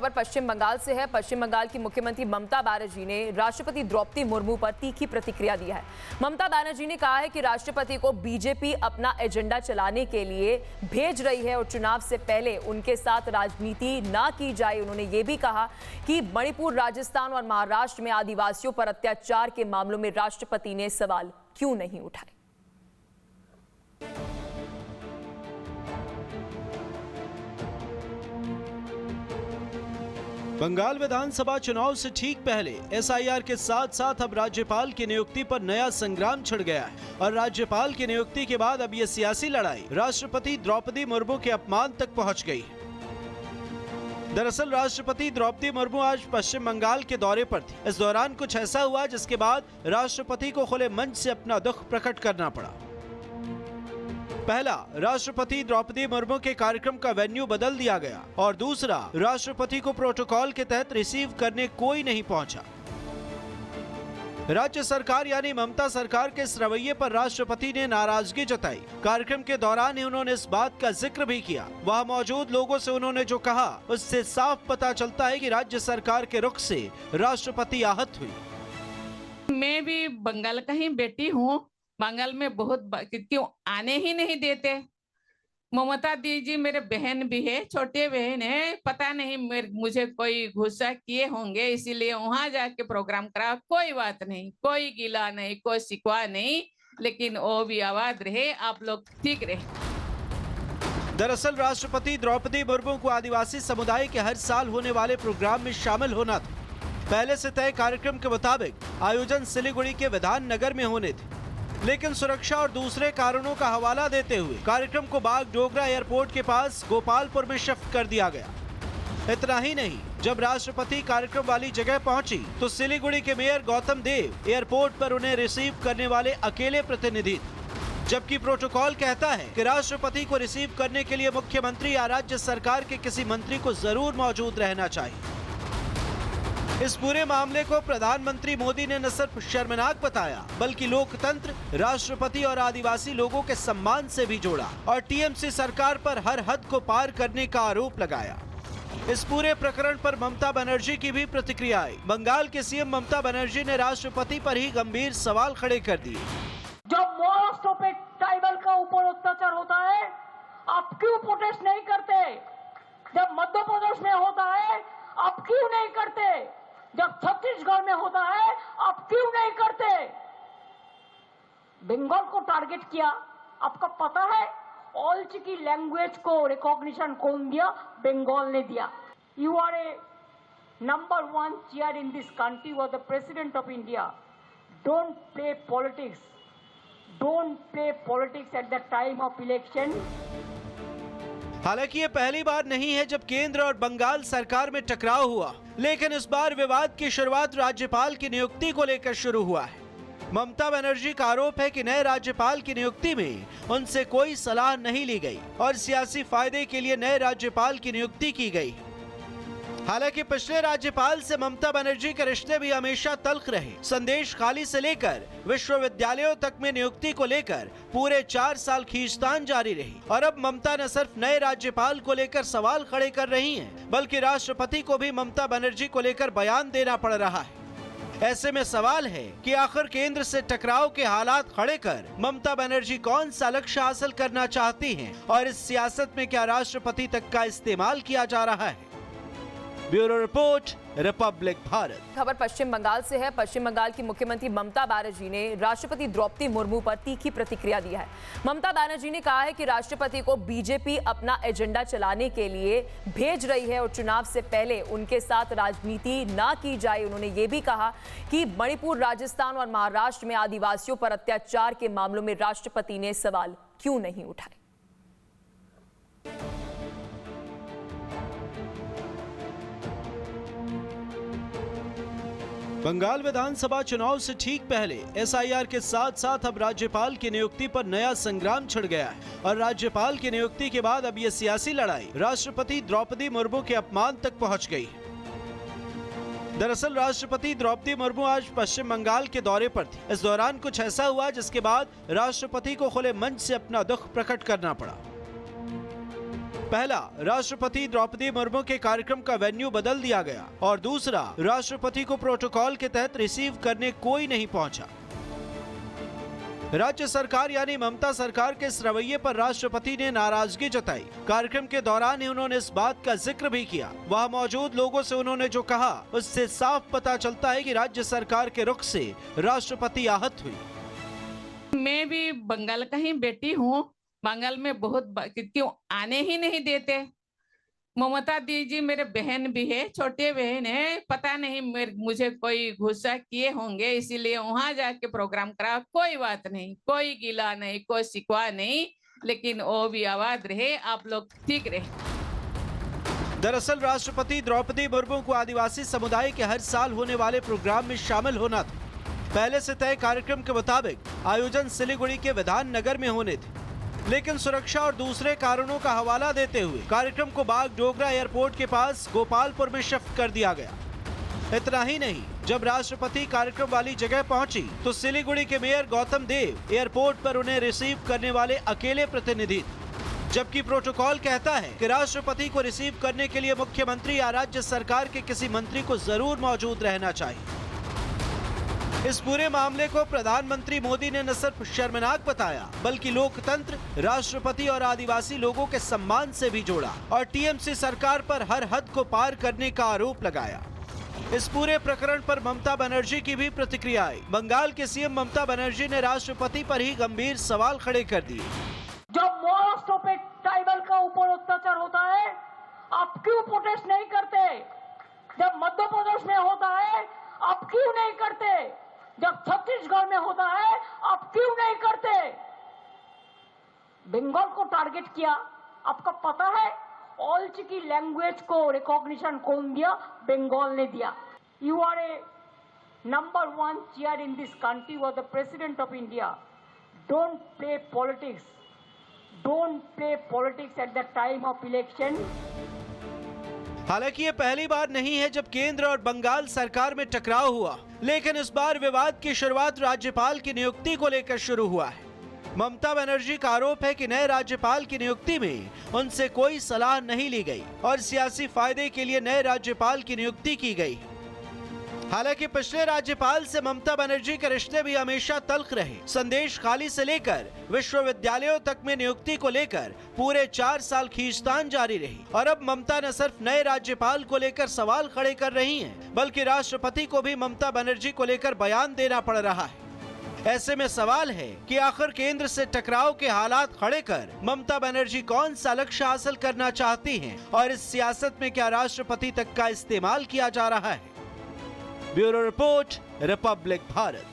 खबर पश्चिम बंगाल से है। पश्चिम बंगाल की मुख्यमंत्री ममता बनर्जी ने राष्ट्रपति द्रौपदी मुर्मू पर तीखी प्रतिक्रिया दी है। ममता बनर्जी ने कहा है कि राष्ट्रपति को बीजेपी अपना एजेंडा चलाने के लिए भेज रही है और चुनाव से पहले उनके साथ राजनीति ना की जाए। उन्होंने ये भी कहा कि मणिपुर, राजस्थान और महाराष्ट्र में आदिवासियों पर अत्याचार के मामलों में राष्ट्रपति ने सवाल क्यों नहीं उठाए। बंगाल विधानसभा चुनाव से ठीक पहले एसआईआर के साथ साथ अब राज्यपाल की नियुक्ति पर नया संग्राम छिड़ गया है और राज्यपाल की नियुक्ति के बाद अब ये सियासी लड़ाई राष्ट्रपति द्रौपदी मुर्मू के अपमान तक पहुंच गई है। दरअसल राष्ट्रपति द्रौपदी मुर्मू आज पश्चिम बंगाल के दौरे पर थी। इस दौरान कुछ ऐसा हुआ जिसके बाद राष्ट्रपति को खुले मंच से अपना दुख प्रकट करना पड़ा। पहला, राष्ट्रपति द्रौपदी मुर्मू के कार्यक्रम का वेन्यू बदल दिया गया और दूसरा, राष्ट्रपति को प्रोटोकॉल के तहत रिसीव करने कोई नहीं पहुंचा। राज्य सरकार यानी ममता सरकार के इस रवैये पर राष्ट्रपति ने नाराजगी जताई। कार्यक्रम के दौरान ही उन्होंने इस बात का जिक्र भी किया। वहां मौजूद लोगों से उन्होंने जो कहा उससे साफ पता चलता है कि राज्य सरकार के रुख से राष्ट्रपति आहत हुई। मैं भी बंगाल का ही बेटी हूँ। बंगाल में बहुत क्यों आने ही नहीं देते। ममता दीदी मेरे बहन भी है, छोटे बहन है। पता नहीं मुझे कोई गुस्सा किए होंगे, इसीलिए वहां जाके प्रोग्राम करा। कोई बात नहीं, कोई गिला नहीं, कोई शिकवा नहीं, लेकिन वो भी आवाज रहे, आप लोग ठीक रहे। दरअसल राष्ट्रपति द्रौपदी मुर्मू को आदिवासी समुदाय के हर साल होने वाले प्रोग्राम में शामिल होना था। पहले से तय कार्यक्रम के मुताबिक आयोजन सिलीगुड़ी के विधान नगर में होने थे, लेकिन सुरक्षा और दूसरे कारणों का हवाला देते हुए कार्यक्रम को बागडोगरा एयरपोर्ट के पास गोपालपुर में शिफ्ट कर दिया गया। इतना ही नहीं, जब राष्ट्रपति कार्यक्रम वाली जगह पहुंची तो सिलीगुड़ी के मेयर गौतम देव एयरपोर्ट पर उन्हें रिसीव करने वाले अकेले प्रतिनिधि थे, जबकि प्रोटोकॉल कहता है कि राष्ट्रपति को रिसीव करने के लिए मुख्यमंत्री या राज्य सरकार के किसी मंत्री को जरूर मौजूद रहना चाहिए। इस पूरे मामले को प्रधानमंत्री मोदी ने न सिर्फ शर्मनाक बताया बल्कि लोकतंत्र, राष्ट्रपति और आदिवासी लोगों के सम्मान से भी जोड़ा और टीएमसी सरकार पर हर हद को पार करने का आरोप लगाया। इस पूरे प्रकरण पर ममता बनर्जी की भी प्रतिक्रिया आई। बंगाल के सीएम ममता बनर्जी ने राष्ट्रपति पर ही गंभीर सवाल खड़े कर दिए। जब महाराष्ट्र पे ट्राइबल का ऊपर अत्याचार होता है, आप क्यों प्रोटेस्ट नहीं करते? जब मध्य प्रदेश में होता है, आप क्यों नहीं करते? जब छत्तीसगढ़ में होता है, आप क्यों नहीं करते? बंगाल को टारगेट किया। आपको पता है ऑल्च की लैंग्वेज को रिकॉग्निशन कौन दिया? बंगाल ने दिया। You are a number 1 chair in this country, was the president of India. Don't play politics, don't play politics at the time of election. हालांकि ये पहली बार नहीं है जब केंद्र और बंगाल सरकार में टकराव हुआ, लेकिन इस बार विवाद की शुरुआत राज्यपाल की नियुक्ति को लेकर शुरू हुआ है। ममता बनर्जी का आरोप है कि नए राज्यपाल की नियुक्ति में उनसे कोई सलाह नहीं ली गई और सियासी फायदे के लिए नए राज्यपाल की नियुक्ति की गई। हालांकि पिछले राज्यपाल से ममता बनर्जी के रिश्ते भी हमेशा तल्ख रहे। संदेश खाली से लेकर विश्वविद्यालयों तक में नियुक्ति को लेकर पूरे 4 साल खींचतान जारी रही और अब ममता न सिर्फ नए राज्यपाल को लेकर सवाल खड़े कर रही हैं, बल्कि राष्ट्रपति को भी ममता बनर्जी को लेकर बयान देना पड़ रहा है। ऐसे में सवाल है कि आखिर केंद्र से टकराव के हालात खड़े कर ममता बनर्जी कौन सा लक्ष्य हासिल करना चाहती हैं और इस सियासत में क्या राष्ट्रपति तक का इस्तेमाल किया जा रहा है। Bureau report, Republic Bharat. खबर पश्चिम बंगाल से है। पश्चिम बंगाल की मुख्यमंत्री ममता बनर्जी ने राष्ट्रपति द्रौपदी मुर्मू पर तीखी प्रतिक्रिया दी है। ममता बनर्जी ने कहा है कि राष्ट्रपति को बीजेपी अपना एजेंडा चलाने के लिए भेज रही है और चुनाव से पहले उनके साथ राजनीति ना की जाए। उन्होंने ये भी कहा कि मणिपुर, राजस्थान और महाराष्ट्र में आदिवासियों पर अत्याचार के मामलों में राष्ट्रपति ने सवाल क्यों नहीं उठाए। बंगाल विधानसभा चुनाव से ठीक पहले एसआईआर के साथ साथ अब राज्यपाल की नियुक्ति पर नया संग्राम छिड़ गया है और राज्यपाल की नियुक्ति के बाद अब ये सियासी लड़ाई राष्ट्रपति द्रौपदी मुर्मू के अपमान तक पहुंच गई है। दरअसल राष्ट्रपति द्रौपदी मुर्मू आज पश्चिम बंगाल के दौरे पर थी। इस दौरान कुछ ऐसा हुआ जिसके बाद राष्ट्रपति को खुले मंच से अपना दुख प्रकट करना पड़ा। पहला, राष्ट्रपति द्रौपदी मुर्मू के कार्यक्रम का वेन्यू बदल दिया गया और दूसरा, राष्ट्रपति को प्रोटोकॉल के तहत रिसीव करने कोई नहीं पहुंचा। राज्य सरकार यानी ममता सरकार के इस रवैये पर राष्ट्रपति ने नाराजगी जताई। कार्यक्रम के दौरान ही उन्होंने इस बात का जिक्र भी किया। वहां मौजूद लोगों से उन्होंने जो कहा, उससे साफ पता चलता है कि राज्य सरकार के रुख से राष्ट्रपति आहत हुई। मैं भी बंगाल का ही बेटी हूँ। बंगाल में बहुत क्यों आने ही नहीं देते। ममता दीदी मेरे बहन भी है, छोटे बहन है। पता नहीं मुझे कोई गुस्सा किए होंगे, इसीलिए वहां जाके प्रोग्राम करा। कोई बात नहीं, कोई गिला नहीं, कोई शिकवा नहीं, लेकिन वो भी आवाज रहे, आप लोग ठीक रहे। दरअसल राष्ट्रपति द्रौपदी मुर्मू को आदिवासी समुदाय के हर साल होने वाले प्रोग्राम में शामिल होना था। पहले से तय कार्यक्रम के मुताबिक आयोजन सिलीगुड़ी के विधान नगर में होने थे, लेकिन सुरक्षा और दूसरे कारणों का हवाला देते हुए कार्यक्रम को बागडोगरा एयरपोर्ट के पास गोपालपुर में शिफ्ट कर दिया गया। इतना ही नहीं, जब राष्ट्रपति कार्यक्रम वाली जगह पहुंची तो सिलीगुड़ी के मेयर गौतम देव एयरपोर्ट पर उन्हें रिसीव करने वाले अकेले प्रतिनिधि थे, जबकि प्रोटोकॉल कहता है कि राष्ट्रपति को रिसीव करने के लिए मुख्यमंत्री या राज्य सरकार के किसी मंत्री को जरूर मौजूद रहना चाहिए। इस पूरे मामले को प्रधानमंत्री मोदी ने न सिर्फ शर्मनाक बताया, बल्कि लोकतंत्र, राष्ट्रपति और आदिवासी लोगों के सम्मान से भी जोड़ा और टीएमसी सरकार पर हर हद को पार करने का आरोप लगाया। इस पूरे प्रकरण पर ममता बनर्जी की भी प्रतिक्रिया आई। बंगाल के सीएम ममता बनर्जी ने राष्ट्रपति पर ही गंभीर सवाल खड़े कर दिए। जब महाराष्ट्र पे ट्राइबल का ऊपर अत्याचार होता है, आप क्यों प्रोटेस्ट नहीं करते? जब मध्य प्रदेश में होता है, आप क्यों नहीं करते? जब छत्तीसगढ़ में होता है, आप क्यों नहीं करते? बंगाल को टारगेट किया, आपका पता है ऑल्च की लैंग्वेज को रिकॉग्निशन कौन दिया? बंगाल ने दिया। You are a number 1 chair in this country, was the president of India. Don't play politics, don't play politics at the time of election. हालांकि ये पहली बार नहीं है जब केंद्र और बंगाल सरकार में टकराव हुआ, लेकिन इस बार विवाद की शुरुआत राज्यपाल की नियुक्ति को लेकर शुरू हुआ है। ममता बनर्जी का आरोप है कि नए राज्यपाल की नियुक्ति में उनसे कोई सलाह नहीं ली गई और सियासी फायदे के लिए नए राज्यपाल की नियुक्ति की गई। हालांकि पिछले राज्यपाल से ममता बनर्जी के रिश्ते भी हमेशा तल्ख रहे। संदेश खाली से लेकर विश्वविद्यालयों तक में नियुक्ति को लेकर पूरे 4 साल खींचतान जारी रही और अब ममता न सिर्फ नए राज्यपाल को लेकर सवाल खड़े कर रही हैं, बल्कि राष्ट्रपति को भी ममता बनर्जी को लेकर बयान देना पड़ रहा है। ऐसे में सवाल है कि आखिर केंद्र से टकराव के हालात खड़े कर ममता बनर्जी कौन सा लक्ष्य हासिल करना चाहती हैं और इस सियासत में क्या राष्ट्रपति तक का इस्तेमाल किया जा रहा है? Bureau report, Republic Bharat.